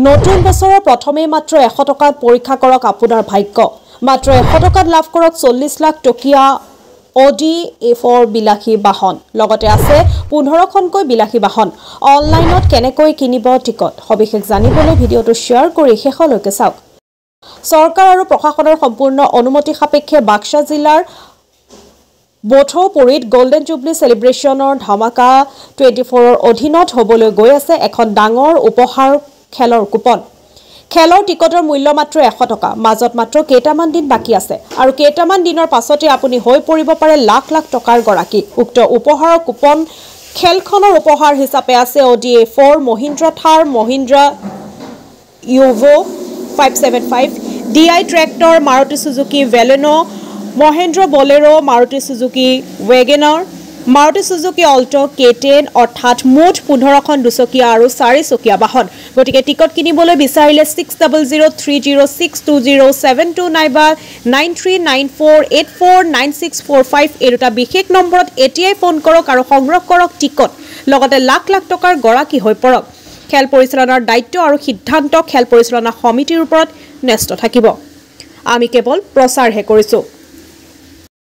নতুন বছৰৰ প্ৰথমেই মাত্ৰ 100 টকাত পৰীক্ষা কৰক আপোনাৰ ভাগ্য মাত্ৰ 100 টকাত লাভ কৰক 40 লাখ টকীয়া অডি A4 বিলাসী বাহন লগতে আছে 15খনকৈ বিলাসী বাহন অনলাইনত কেনেকৈ কিনিব টিকট সবিশেষ জানিবলৈ ভিডিঅটো শ্বেয়াৰ কৰি শেষলৈকে চাওক চৰকাৰ আৰু প্ৰশাসনৰ সম্পূৰ্ণ অনুমতি সাপেক্ষে বাক্সা জিলাৰ বঠৌপুৰীত গোল্ডেন জুবলি সেলিব্ৰেশনৰ ধামাকা 24ৰ অধীনত হ'বলৈ গৈ আছে এখন ডাঙৰ উপহাৰ খেলৰ কুপন খেলৰ টিকটৰ মূল্য মাত্ৰ 100 টকা মাজত মাত্ৰ কেইটামান দিন বাকি আছে আৰু কেইটামান দিনৰ পাছতে আপুনি হৈ পৰিব পাৰে লাখ লাখ টকাৰ গৰাকী উক্ত উপহাৰৰ কুপন খেলখনৰ উপহাৰ হিচাপে আছে Audi A4 Mahindra Thar Mahindra Yuvo 575 DI tractor Maruti Suzuki Baleno Mahendra Bolero Maruti Suzuki WagonR Maruti Suzuki Alto K10 অৰ্থাৎ মুঠ 15খন দুচকীয়া আৰু 4 চকীয়া বাহন গতিকে টিকট কিনিবলৈ বিচাৰিলে 6003062072 নাইবা 9394849645 এই দুটা বিশেষ নম্বৰত এতিয়াই ফোন কৰক আৰু সংগ্ৰহ কৰক টিকট লগতে লাখ লাখ টকাৰ গৰাকী হৈ পৰক খেল পৰিচালনাৰ দায়িত্ব আৰু সিদ্ধান্ত খেল পৰিচালনা সমিতিৰ ওপৰত ন্যস্ত থাকিব আমি কেৱল প্ৰচাৰহে কৰিছো